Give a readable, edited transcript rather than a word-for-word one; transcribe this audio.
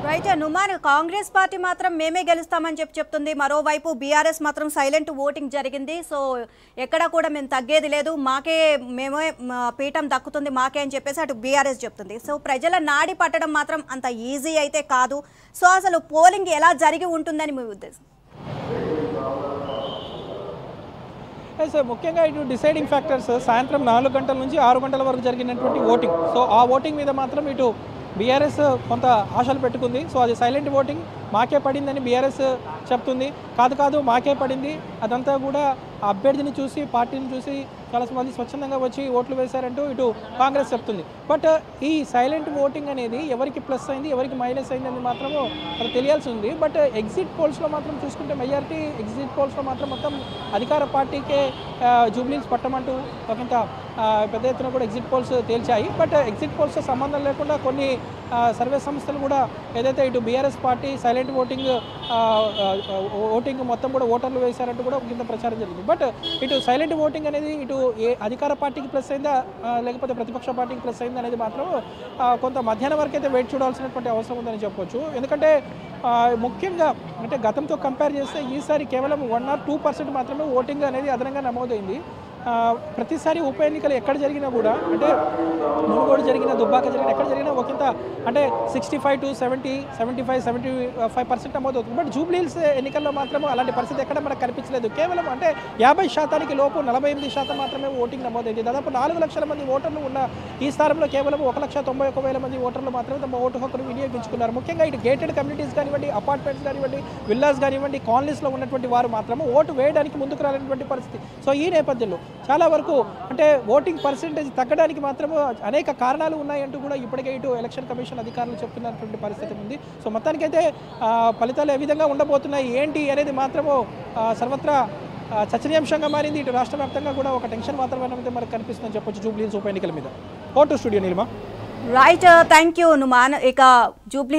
Right Numan Congress party మాత్రం మేమే గెలుస్తామని చెప్తుంది. మరోవైపు బీఆర్ఎస్ మాత్రం సైలెంట్ ఓటింగ్ జరిగింది. సో ఎక్కడ కూడా మేము తగ్గేది లేదు, మాకే మేమే పీఠం దక్కుతుంది మాకే అని చెప్పేసి అటు బీఆర్ఎస్ చెప్తుంది. సో ప్రజల నాడి పట్టడం మాత్రం అంత ఈజీ అయితే కాదు. సో అసలు పోలింగ్ ఎలా జరిగి ఉంటుందని మీ ఉద్దేశం? ముఖ్యంగా ఇటు డిసైడింగ్ ఫ్యాక్టర్స్ సాయంత్రం 4 గంటల నుంచి 6 గంటల వరకు జరిగినటువంటి ఓటింగ్. సో ఆ ఓటింగ్ మీద మాత్రం ఇటు బీఆర్ఎస్ కొంత ఆశలు పెట్టుకుంది. సో అది సైలెంట్ ఓటింగ్, మాకే పడిందని బీఆర్ఎస్ చెప్తుంది. కాదు మాకే పడింది, అదంతా కూడా అభ్యర్థిని చూసి పార్టీని చూసి చాలామంది స్వచ్ఛందంగా వచ్చి ఓట్లు వేశారంటూ ఇటు కాంగ్రెస్ చెప్తుంది. బట్ ఈ సైలెంట్ ఓటింగ్ అనేది ఎవరికి ప్లస్ అయింది ఎవరికి మైనస్ అయింది అని మాత్రము అది తెలియాల్సి ఉంది. బట్ ఎగ్జిట్ పోల్స్లో మాత్రం చూసుకుంటే మెజారిటీ ఎగ్జిట్ పోల్స్లో మాత్రం మొత్తం అధికార పార్టీకే జూబ్లీస్ పట్టమంటూ ఒకంత పెద్ద ఎత్తున కూడా ఎగ్జిట్ పోల్స్ తేల్చాయి. బట్ ఎగ్జిట్ పోల్స్తో సంబంధం లేకుండా కొన్ని సర్వే సంస్థలు కూడా ఏదైతే ఇటు బీఆర్ఎస్ పార్టీ సైలెంట్ ఓటింగ్ మొత్తం కూడా ఓటర్లు వేశారంటూ కూడా కింద ప్రచారం జరిగింది. బట్ ఇటు సైలెంట్ ఓటింగ్ అనేది ఇటు ఏ అధికార పార్టీకి ప్లస్ అయిందా లేకపోతే ప్రతిపక్ష పార్టీకి ప్లస్ అయిందా అనేది మాత్రం కొంత మధ్యాహ్నం వరకు అయితే వెయిట్ చూడాల్సినటువంటి అవసరం ఉందని చెప్పొచ్చు. ఎందుకంటే ముఖ్యంగా అంటే గతంతో కంపేర్ చేస్తే ఈసారి కేవలం 1 or 2% మాత్రమే ఓటింగ్ అనేది అదనంగా నమోదైంది. ప్రతిసారి ఉప ఎన్నికలు ఎక్కడ జరిగినా కూడా అంటే మునుగోడు జరిగిన దుబ్బాక జరిగిన ఎక్కడ జరిగినా ఒకంత అంటే 65 to 70, 75, 75% నమోదవుతుంది. బట్ జూబ్లీహిల్స్ ఎన్నికల్లో మాత్రం అలాంటి పరిస్థితి ఎక్కడ మనకు కనిపించలేదు. కేవలం అంటే 50% లోపు 48% మాత్రమే ఓటింగ్ నమోదైంది. దాదాపు 4 లక్షల మంది ఓటర్లు ఉన్న ఈ స్థానంలో కేవలం 1,91,000 మంది ఓటర్లు మాత్రమే తమ ఓటు హక్కును వినియోగించుకున్నారు. ముఖ్యంగా ఇటు గేటెడ్ కమ్యూనిటీస్ కానివ్వండి, అపార్ట్మెంట్స్ కానివ్వండి, విల్లాస్ కానివ్వండి, కాలనీస్లో ఉన్నటువంటి వారు మాత్రమే ఓటు వేయడానికి ముందుకు రాలేనటువంటి పరిస్థితి. సో ఈ నేపథ్యంలో చాలా వరకు అంటే ఓటింగ్ పర్సెంటేజ్ తగ్గడానికి మాత్రము అనేక కారణాలు ఉన్నాయంటూ కూడా ఇప్పటికే ఇటు ఎలక్షన్ కమిషన్ అధికారులు చెప్తున్నటువంటి పరిస్థితి ఉంది. సో మొత్తానికైతే ఫలితాలు ఏ విధంగా ఉండబోతున్నాయి ఏంటి అనేది మాత్రము సర్వత్రా చర్చనీయాంశంగా మారింది. ఇటు రాష్ట్ర వ్యాప్తంగా కూడా ఒక టెన్షన్ వాతావరణం అయితే మనకు కనిపిస్తుందని చెప్పొచ్చు జూబ్లీహిల్స్ ఉప ఎన్నికల మీద. Vote studio Neelima. Right, thank you Numan. ఇక జూబ్లీ